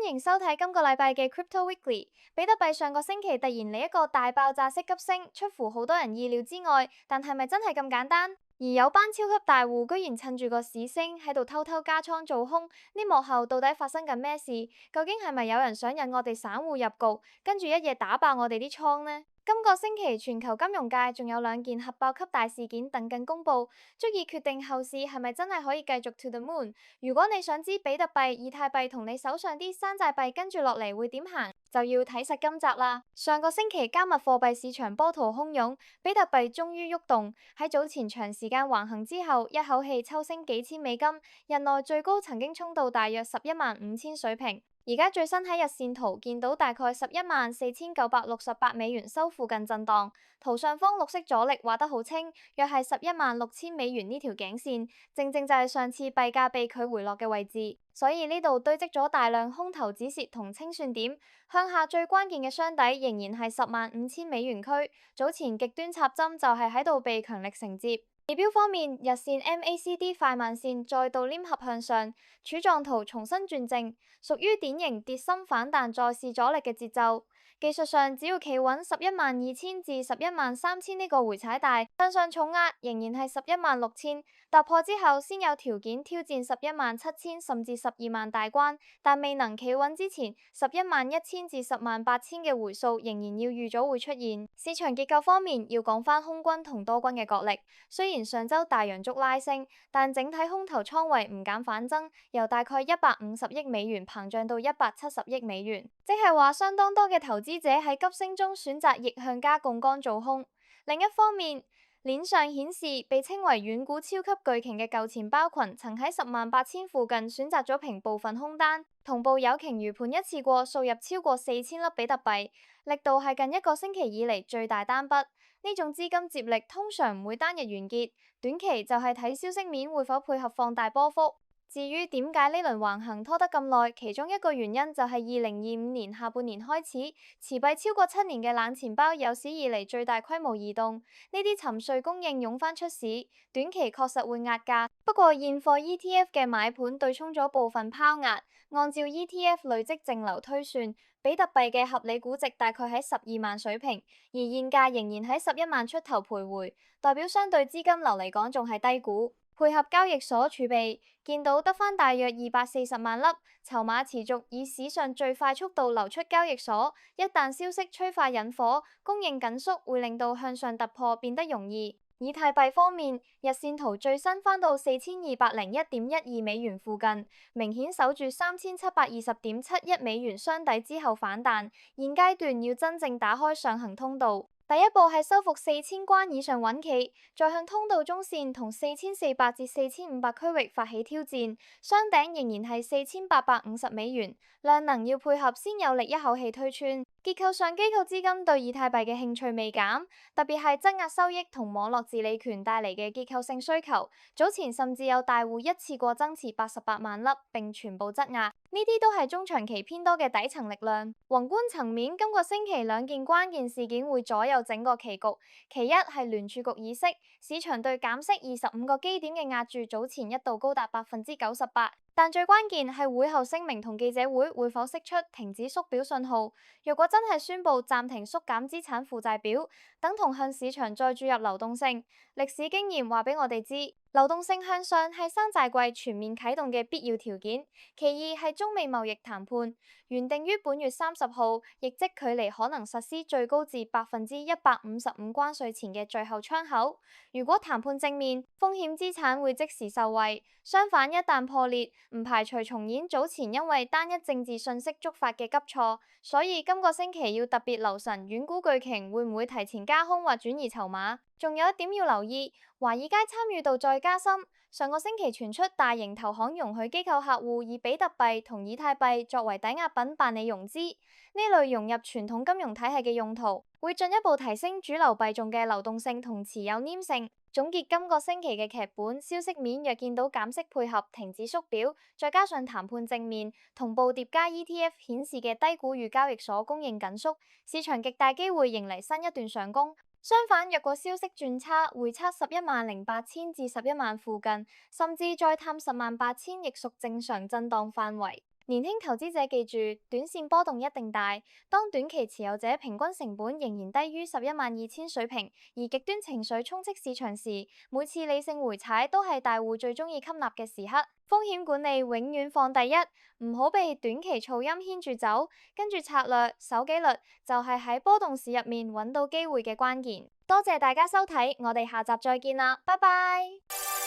迎收睇今個禮拜嘅 Crypto Weekly。比特幣上個星期突然嚟一個大爆炸式急升，出乎好多人意料之外。但係咪真係咁簡單？而有班超級大戶居然趁住個市升喺度偷偷加倉做空，呢幕後到底發生緊咩事？究竟係咪有人想引我哋散戶入局，跟住一夜打爆我哋啲倉呢？今個星期全球金融界仲有兩件核爆級大事件等緊公佈，足以決定後市係咪真係可以繼續 to the moon。如果你想知比特幣、以太幣同你手上啲山寨幣跟住落嚟會點行，就要睇實今集啦。上個星期加密貨幣市場波濤洶湧，比特幣終於喐動，喺早前長時間橫行之後，一口氣抽升幾千美金，日內最高曾經衝到大約115000水平。而家最新喺日線圖見到大概114968美元收附近震盪，圖上方綠色阻力畫得好清，約係116000美元呢條頸線，正正就係上次幣價被拒回落嘅位置，所以呢度堆積咗大量空頭止蝕同清算點，向下最關鍵嘅箱底仍然係105000美元區，早前極端插針就係喺度被強力承接。指標方面，日線 MACD 快慢線再度黏合向上，柱狀圖重新轉正，屬於典型跌深反彈再試阻力嘅節奏。技術上，只要企穩112000至113000呢個回踩帶，向上重壓仍然係116000，突破之後先有條件挑戰117000甚至120000大關，但未能企穩之前，111000至18000嘅回數仍然要預早會出現。市場結構方面，要講返空軍同多軍嘅角力，雖然上周大陽燭拉升，但整體空頭倉位唔減反增，由大概150億美元膨脹到170億美元，即係話相當多嘅投資者喺急升中選擇逆向加槓桿做空。另一方面，鏈上顯示被稱為遠古超級巨鯨嘅舊錢包群，曾喺108000附近選擇咗平部分空單，同步有鯨魚盤一次過掃入超過4000粒比特幣，力度係近一個星期以嚟最大單筆。呢種資金接力通常唔會單日完結，短期就係睇消息面會否配合放大波幅。至於點解呢輪橫行拖得咁耐，其中一個原因就係2025年下半年開始，持幣超過7年嘅冷錢包有史以嚟最大規模移動，呢啲沉睡供應湧返出市，短期確實會壓價。不過現貨 ETF 嘅買盤對沖咗部分拋壓，按照 ETF 累積淨流推算，比特幣嘅合理估值大概喺12萬水平，而現價仍然喺11萬出頭徘徊，代表相對資金流嚟講仲係低估。配合交易所儲備，見到得返大約240萬粒，籌碼持續以史上最快速度流出交易所。一旦消息催化引火，供應緊縮會令到向上突破變得容易。以太幣方面，日線圖最新返到4201.12美元附近，明顯守住3720.71美元箱底之後反彈，現階段要真正打開上行通道。第一步係收復4000關以上穩企，再向通道中線同4400至4500區域發起挑戰，箱頂仍然係4850美元，量能要配合先有力一口氣推穿。結構上，機構資金對以太幣嘅興趣未減，特別係質押收益同網絡治理權帶嚟嘅結構性需求。早前甚至有大戶一次過增持88萬粒，並全部質押，呢啲都係中長期偏多嘅底層力量。宏觀層面，今個星期兩件關鍵事件會左右整個棋局。其一係聯儲局議息，市場對減息25個基點嘅押注早前一度高達98%。但最關鍵係會後聲明同記者會否釋出停止縮表信號。若果真係宣布暫停縮減資產負債表，等同向市場再注入流動性。歷史經驗話俾我哋知，流動性向上係山寨幣全面啟動嘅必要條件。其二係中美貿易談判，原定於本月30號，亦即距離可能實施最高至155%關稅前嘅最後窗口。如果談判正面，風險資產會即時受惠；相反，一旦破裂，唔排除重演早前因為單一政治訊息觸發嘅急挫。所以今個星期要特別留神遠古巨鯨會唔會提前加空或轉移籌碼。仲有一點要留意，華爾街參與度再加深。上個星期傳出大型投行容許機構客戶以比特幣同以太幣作為抵押品辦理融資，呢類融入傳統金融體系嘅用途，會進一步提升主流幣種嘅流動性同持有黏性。總結今個星期嘅劇本，消息面若見到減息配合停止縮表，再加上談判正面，同步疊加 ETF 顯示嘅低估與交易所供應緊縮，市場極大機會迎嚟新一段上攻。相反，若果消息轉差，回測118000至11萬附近，甚至再探108000，亦屬正常震盪範圍。年輕投資者記住，短線波動一定大。當短期持有者平均成本仍然低於112000水平，而極端情緒充斥市場時，每次理性回踩都係大戶最中意吸納嘅時刻。風險管理永遠放第一，唔好被短期噪音牽住走。跟住策略，守紀律，就係喺波動市入面揾到機會嘅關鍵。多謝大家收睇，我哋下集再見啦，拜拜。